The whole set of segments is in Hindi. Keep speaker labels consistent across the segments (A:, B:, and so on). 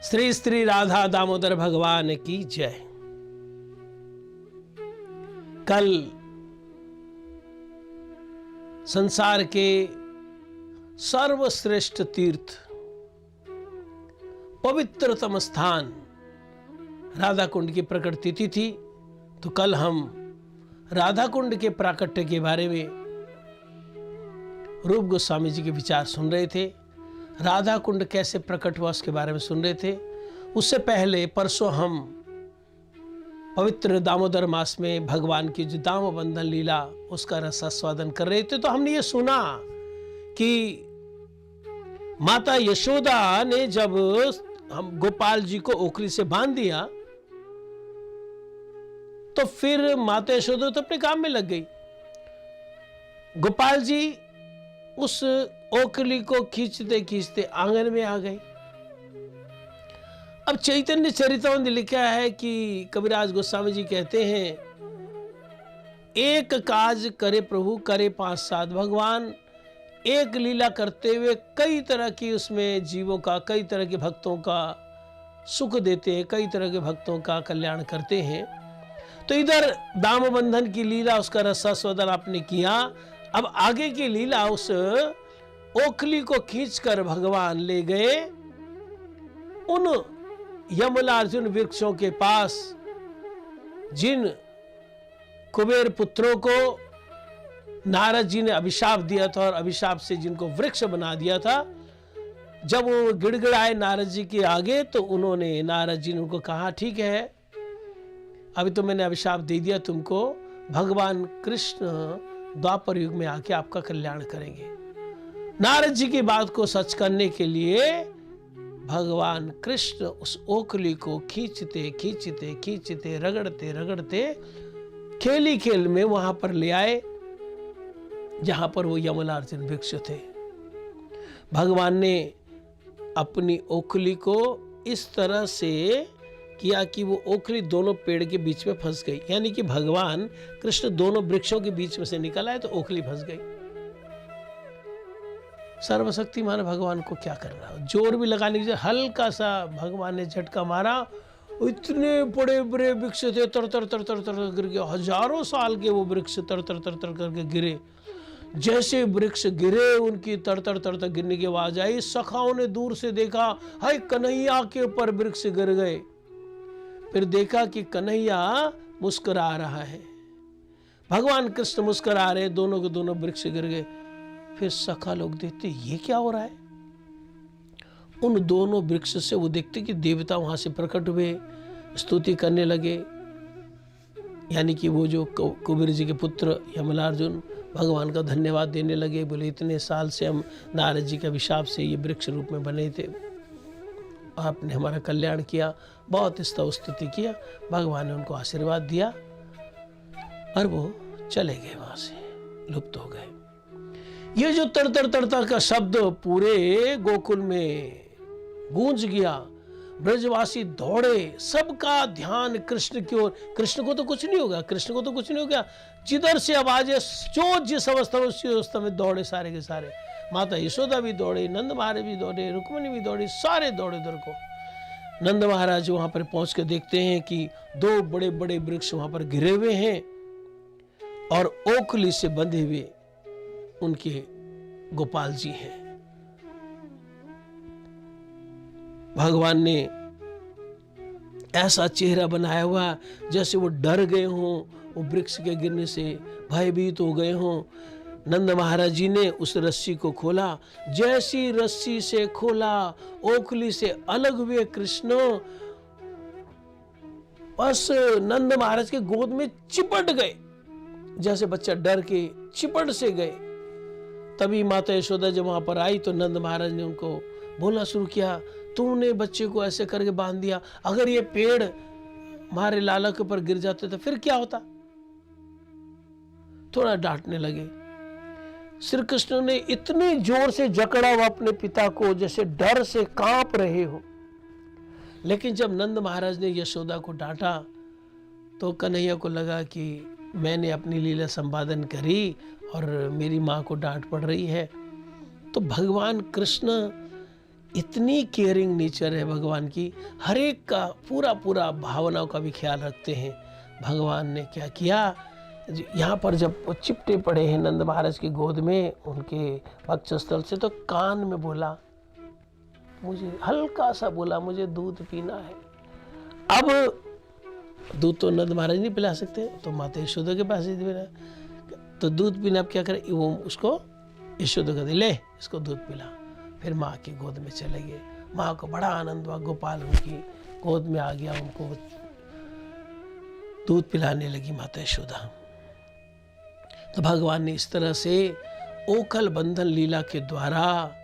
A: श्री श्री राधा दामोदर भगवान की जय। कल संसार के सर्वश्रेष्ठ तीर्थ पवित्रतम स्थान राधा कुंड की प्रकट तिथि थी। तो कल हम राधा कुंड के प्राकट्य के बारे में रूप गोस्वामी जी के विचार सुन रहे थे। राधा कुंड कैसे प्रकट हुआ उसके बारे में सुन रहे थे। उससे पहले परसों हम पवित्र दामोदर मास में भगवान की जो दाम बंधन लीला उसका रसास्वादन कर रहे थे। तो हमने ये सुना कि माता यशोदा ने जब हम गोपाल जी को ओखली से बांध दिया तो फिर माता यशोदा तो अपने काम में लग गई। गोपाल जी उस ओखली को खींचते खींचते आंगन में आ गए। अब चैतन्य चरितामृत लिखा है कि कविराज गोस्वामी जी कहते हैं, एक काज करे प्रभु करे पांच सात। भगवान एक लीला करते हुए कई तरह की उसमें जीवों का, कई तरह के भक्तों का सुख देते हैं, कई तरह के भक्तों का कल्याण करते हैं। तो इधर दाम बंधन की लीला उसका रसास्वादन आपने किया। अब आगे की लीला उस ओखली को खींचकर भगवान ले गए उन यमलार्जुन वृक्षों के पास जिन कुबेर पुत्रों को नारद जी ने अभिशाप दिया था और अभिशाप से जिनको वृक्ष बना दिया था। जब वो गिड़गिड़ाए नारद जी के आगे तो उन्होंने, नारद जी ने उनको कहा, ठीक है अभी तो मैंने अभिशाप दे दिया तुमको, भगवान कृष्ण द्वापर युग में आके आपका कल्याण करेंगे। नारद जी की बात को सच करने के लिए भगवान कृष्ण उस ओखली को खींचते खींचते खींचते रगड़ते रगड़ते खेली खेल में वहां पर ले आए जहां पर वो यमलार्जुन वृक्ष थे। भगवान ने अपनी ओखली को इस तरह से किया कि वो ओखली दोनों पेड़ के बीच में फंस गई। यानी कि भगवान कृष्ण दोनों वृक्षों के बीच में से निकल आए तो ओखली फंस गई। सर्वशक्तिमान भगवान को क्या कर रहा हो, जोर भी लगाने की, हल्का सा भगवान ने झटका मारा, इतने बड़े बड़े वृक्ष थे, तर तर तर तर तर गिर गए। हजारों साल के वो वृक्ष तर तर तर तर करके गिरे। जैसे वृक्ष गिरे उनकी तर तर तर तर गिरने की आवाज आई। सखाओं ने दूर से देखा, हाय कन्हैया के ऊपर वृक्ष गिर गए। फिर देखा कि कन्हैया मुस्कुरा रहा है, भगवान कृष्ण मुस्कुरा रहे, दोनों के दोनों वृक्ष गिर गए। फिर सखा लोग देखते ये क्या हो रहा है। उन दोनों वृक्ष से वो देखते कि देवता वहां से प्रकट हुए, स्तुति करने लगे। यानी कि वो जो कुबेर जी के पुत्र यमलार्जुन भगवान का धन्यवाद देने लगे। बोले इतने साल से हम नारद जी के अभिशाप से ये वृक्ष रूप में बने थे, आपने हमारा कल्याण किया। बहुत स्तुति किया। भगवान ने उनको आशीर्वाद दिया और वो चले गए, वहां से लुप्त हो गए। ये जो तड़तड़ तड़ता का शब्द पूरे गोकुल में गूंज गया, ब्रजवासी दौड़े, सबका ध्यान कृष्ण की ओर। कृष्ण को तो कुछ नहीं होगा, कृष्ण को तो कुछ नहीं हो गया। जिधर से आवाजें, जो जिस अवस्था में उसी अवस्था में दौड़े सारे के सारे। माता यशोदा भी दौड़े, नंद महाराज भी दौड़े, रुक्मिणी भी दौड़ी, सारे दौड़े उधर को। नंद महाराज वहां पर पहुंच के देखते हैं कि दो बड़े बड़े वृक्ष वहां पर गिरे हुए हैं और ओखली से बंधे हुए उनके गोपाल जी हैं। भगवान ने ऐसा चेहरा बनाया हुआ जैसे वो डर गए हों, वो वृक्ष के गिरने से भयभीत हो गए हों। नंद महाराज जी ने उस रस्सी को खोला, जैसी रस्सी से खोला ओखली से अलग हुए कृष्ण बस नंद महाराज के गोद में चिपट गए, जैसे बच्चा डर के चिपट से गए। तभी माता यशोदा जब वहां पर आई तो नंद महाराज ने उनको बोलना शुरू किया, तूने बच्चे को ऐसे करके बांध दिया, अगर ये पेड़ हमारे लाला के ऊपर गिर जाते तो फिर क्या होता। थोड़ा डांटने लगे। श्री कृष्ण ने इतनी जोर से जकड़ा हुआ अपने पिता को जैसे डर से कांप रहे हो। लेकिन जब नंद महाराज ने यशोदा को डांटा तो कन्हैया को लगा कि मैंने अपनी लीला संपादन करी और मेरी माँ को डांट पड़ रही है। तो भगवान कृष्ण इतनी केयरिंग नेचर है भगवान की, हर एक का पूरा पूरा भावनाओं का भी ख्याल रखते हैं। भगवान ने क्या किया, यहाँ पर जब वो चिपटे पड़े हैं नंद महाराज की गोद में उनके वक्षस्थल से, तो कान में बोला, मुझे हल्का सा बोला, मुझे दूध पीना है। अब दूध तो नंद महाराज नहीं पिला सकते, तो माता यशोदा के पास ही पीना, तो दूध पीना अब क्या करे, वो उसको यशोदा कहते, ले इसको दूध पिला। फिर माँ की गोद में चले गए। माँ को बड़ा आनंद हुआ, गोपाल उनकी गोद में आ गया, उनको दूध पिलाने लगी माता यशोदा। तो भगवान ने इस तरह से ओखल बंधन लीला के द्वारा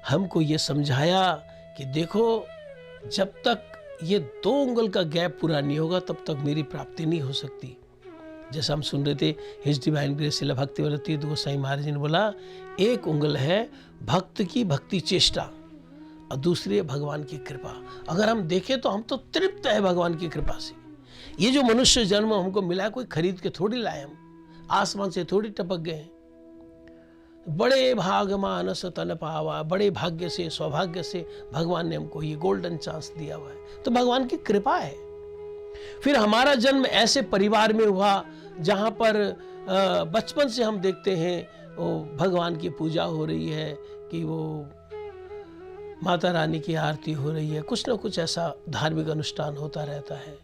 A: हमको ये समझाया कि देखो, जब तक ये 2 उंगल का गैप पूरा नहीं होगा तब तक मेरी प्राप्ति नहीं हो सकती। जैसा हम सुन रहे थे, हिज डिवाइन ग्रेस शिला भक्तिवल्लभ तीर्थ गोसाई महाराज जी ने बोला, 1 उंगल है भक्त की भक्ति चेष्टा और दूसरी है भगवान की कृपा। अगर हम देखें तो हम तो तृप्त है भगवान की कृपा से। ये जो मनुष्य जन्म हमको मिला, कोई खरीद के थोड़ी लाए, हम आसमान से थोड़ी टपक गए हैं। बड़े भाग मानस तन पावा, बड़े भाग्य से, सौभाग्य से भगवान ने हमको ये गोल्डन चांस दिया हुआ है, तो भगवान की कृपा है। फिर हमारा जन्म ऐसे परिवार में हुआ जहाँ पर बचपन से हम देखते हैं वो भगवान की पूजा हो रही है, कि वो माता रानी की आरती हो रही है, कुछ ना कुछ ऐसा धार्मिक अनुष्ठान होता रहता है।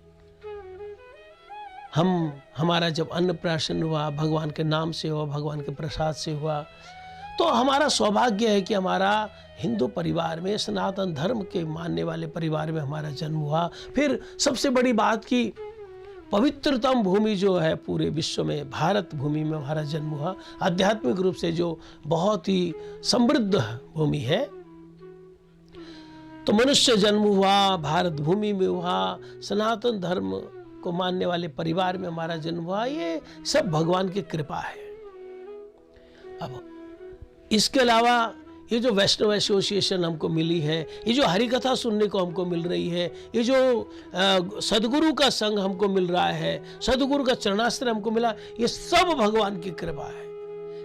A: हमारा जब अन्नप्राशन हुआ भगवान के नाम से हुआ, भगवान के प्रसाद से हुआ, तो हमारा सौभाग्य है कि हमारा हिंदू परिवार में, सनातन धर्म के मानने वाले परिवार में हमारा जन्म हुआ। फिर सबसे बड़ी बात कि पवित्रतम भूमि जो है पूरे विश्व में, भारत भूमि में हमारा जन्म हुआ। आध्यात्मिक रूप से जो बहुत ही समृद्ध भूमि है, तो मनुष्य जन्म हुआ, भारत भूमि में हुआ, सनातन धर्म को मानने वाले परिवार में हमारा जन्म हुआ। ये सब भगवान की कृपा है। अब इसके अलावा ये जो वैष्णव एसोसिएशन हमको मिली है, ये जो हरि कथा सुनने को हमको मिल रही है, ये जो सदगुरु का संग हमको मिल रहा है, सदगुरु का चरणास्त्र हमको मिला, ये सब भगवान की कृपा है।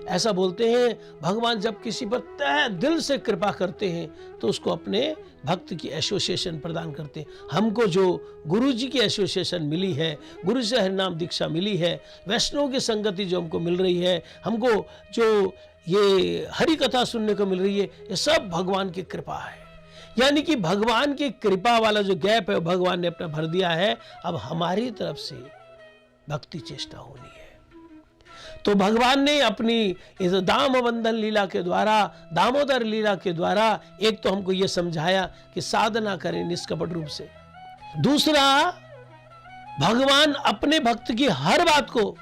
A: ऐसा बोलते हैं, भगवान जब किसी पर तहे दिल से कृपा करते हैं तो उसको अपने भक्त की एसोसिएशन प्रदान करते हैं। हमको जो गुरु जी की एसोसिएशन मिली है, गुरु से हरिनाम दीक्षा मिली है, वैष्णव की संगति जो हमको मिल रही है, हमको जो ये हरि कथा सुनने को मिल रही है, ये सब भगवान की कृपा है। यानी कि भगवान की कृपा वाला जो गैप है भगवान ने अपना भर दिया है। अब हमारी तरफ से भक्ति चेष्टा होनी है। तो भगवान ने अपनी इस दाम बंधन लीला के द्वारा, दामोदर लीला के द्वारा, एक तो हमको ये समझाया कि साधना करें निष्कपट रूप से। दूसरा, भगवान अपने भक्त की हर बात को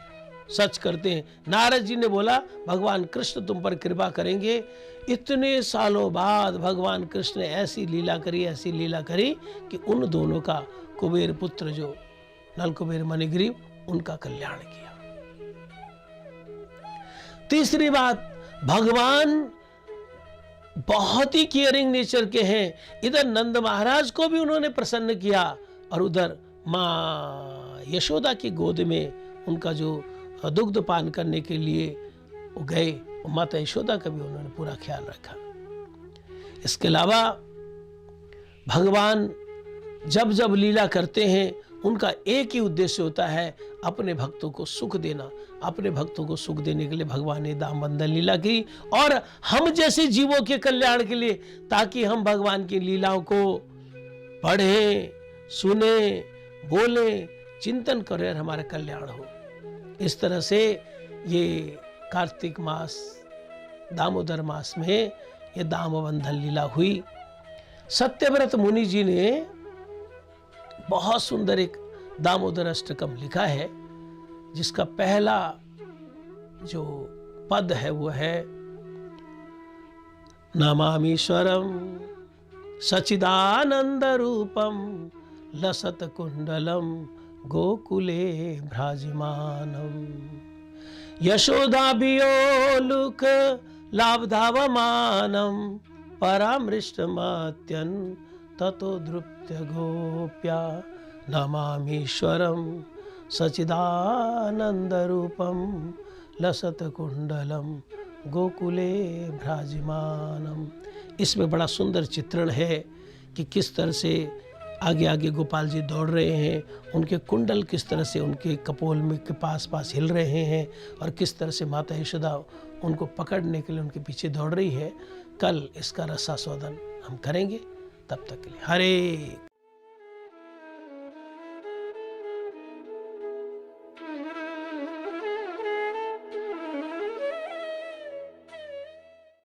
A: सच करते हैं। नारद जी ने बोला, भगवान कृष्ण तुम पर कृपा करेंगे। इतने सालों बाद भगवान कृष्ण ने ऐसी लीला करी कि उन दोनों का, कुबेर पुत्र जो नल कुबेर मणिग्रीव, उनका कल्याण किया। तीसरी बात, भगवान बहुत ही केयरिंग नेचर के हैं। इधर नंद महाराज को भी उन्होंने प्रसन्न किया और उधर माँ यशोदा की गोद में उनका जो दुग्ध पान करने के लिए वो गए, माता यशोदा का भी उन्होंने पूरा ख्याल रखा। इसके अलावा भगवान जब जब लीला करते हैं उनका एक ही उद्देश्य होता है, अपने भक्तों को सुख देना। अपने भक्तों को सुख देने के लिए भगवान ने दाम बंधन लीला की, और हम जैसे जीवों के कल्याण के लिए, ताकि हम भगवान की लीलाओं को पढ़ें, सुने, बोले, चिंतन करें और हमारा कल्याण हो। इस तरह से ये कार्तिक मास, दामोदर मास में ये दाम बंधन लीला हुई। सत्यव्रत मुनि जी ने बहुत सुंदर एक दामोदर अष्टकम लिखा है, जिसका पहला जो पद है वो है, नमामीश्वरम सचिदानंद रूपम लसत कुंडलम गोकुले भ्राजमानम यशोदाभियोलुक लाभधावमानम परामृष्टमत्यन ततो धृप्य गोप्या नमामीश्वरम सचिदानंद रूपम लसत कुंडलम गोकुले भ्राजमानम। इसमें बड़ा सुंदर चित्रण है कि किस तरह से आगे आगे गोपाल जी दौड़ रहे हैं, उनके कुंडल किस तरह से उनके कपोल में के पास पास हिल रहे हैं और किस तरह से माता यशोदा उनको पकड़ने के लिए उनके पीछे दौड़ रही है। कल इसका रसास्वादन हम करेंगे। तब तक के लिए हरे